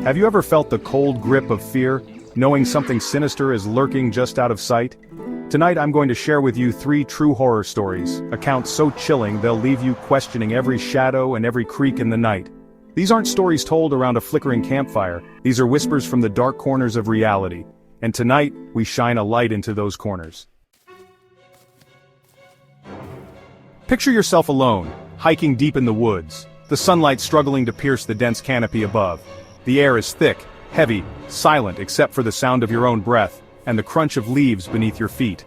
Have you ever felt the cold grip of fear, knowing something sinister is lurking just out of sight? Tonight I'm going to share with you 3 true horror stories, accounts so chilling they'll leave you questioning every shadow and every creak in the night. These aren't stories told around a flickering campfire, these are whispers from the dark corners of reality. And tonight, we shine a light into those corners. Picture yourself alone, hiking deep in the woods, the sunlight struggling to pierce the dense canopy above. The air is thick, heavy, silent except for the sound of your own breath, and the crunch of leaves beneath your feet.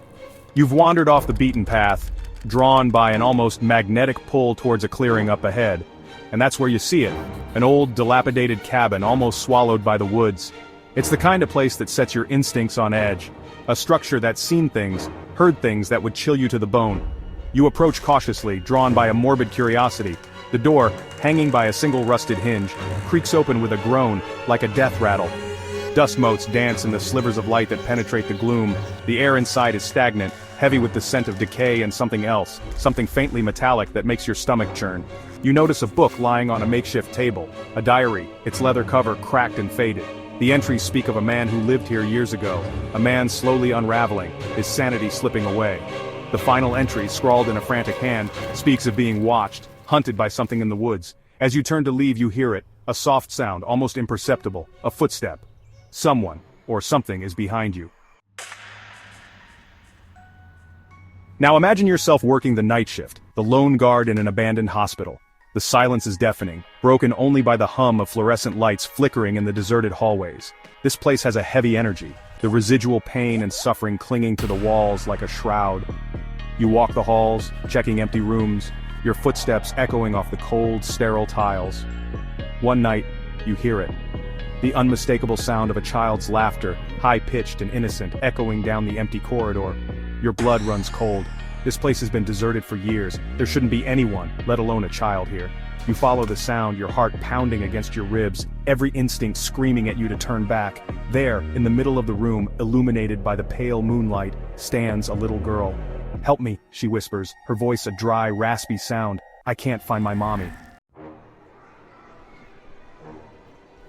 You've wandered off the beaten path, drawn by an almost magnetic pull towards a clearing up ahead. And that's where you see it, an old, dilapidated cabin almost swallowed by the woods. It's the kind of place that sets your instincts on edge, a structure that's seen things, heard things that would chill you to the bone. You approach cautiously, drawn by a morbid curiosity. The door, hanging by a single rusted hinge, creaks open with a groan, like a death rattle. Dust motes dance in the slivers of light that penetrate the gloom. The air inside is stagnant, heavy with the scent of decay and something else, something faintly metallic that makes your stomach churn. You notice a book lying on a makeshift table, a diary, its leather cover cracked and faded. The entries speak of a man who lived here years ago, a man slowly unraveling, his sanity slipping away. The final entry, scrawled in a frantic hand, speaks of being watched, hunted by something in the woods. As you turn to leave you hear it, a soft sound, almost imperceptible, a footstep. Someone, or something is behind you. Now imagine yourself working the night shift, the lone guard in an abandoned hospital. The silence is deafening, broken only by the hum of fluorescent lights flickering in the deserted hallways. This place has a heavy energy, the residual pain and suffering clinging to the walls like a shroud. You walk the halls, checking empty rooms, your footsteps echoing off the cold, sterile tiles. One night, you hear it. The unmistakable sound of a child's laughter, high-pitched and innocent, echoing down the empty corridor. Your blood runs cold. This place has been deserted for years. There shouldn't be anyone, let alone a child here. You follow the sound, your heart pounding against your ribs, every instinct screaming at you to turn back. There, in the middle of the room, illuminated by the pale moonlight, stands a little girl. "Help me," she whispers, her voice a dry, raspy sound. "I can't find my mommy."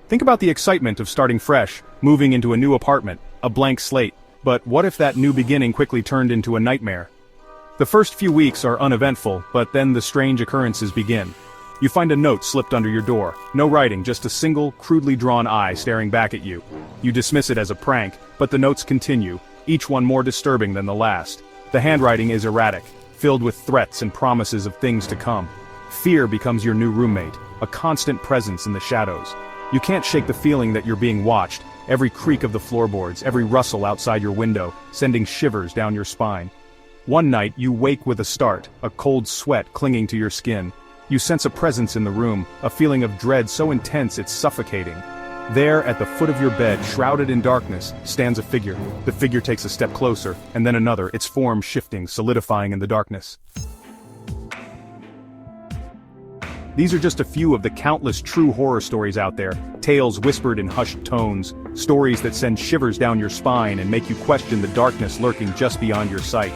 Think about the excitement of starting fresh, moving into a new apartment, a blank slate. But what if that new beginning quickly turned into a nightmare? The first few weeks are uneventful, but then the strange occurrences begin. You find a note slipped under your door. No writing, just a single, crudely drawn eye staring back at you. You dismiss it as a prank, but the notes continue, each one more disturbing than the last. The handwriting is erratic, filled with threats and promises of things to come. Fear becomes your new roommate, a constant presence in the shadows. You can't shake the feeling that you're being watched, every creak of the floorboards, every rustle outside your window, sending shivers down your spine. One night, you wake with a start, a cold sweat clinging to your skin. You sense a presence in the room, a feeling of dread so intense it's suffocating. There, at the foot of your bed, shrouded in darkness, stands a figure. The figure takes a step closer, and then another, its form shifting, solidifying in the darkness. These are just a few of the countless true horror stories out there, tales whispered in hushed tones, stories that send shivers down your spine and make you question the darkness lurking just beyond your sight.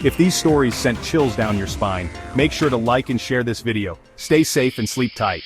If these stories sent chills down your spine, make sure to like and share this video. Stay safe and sleep tight.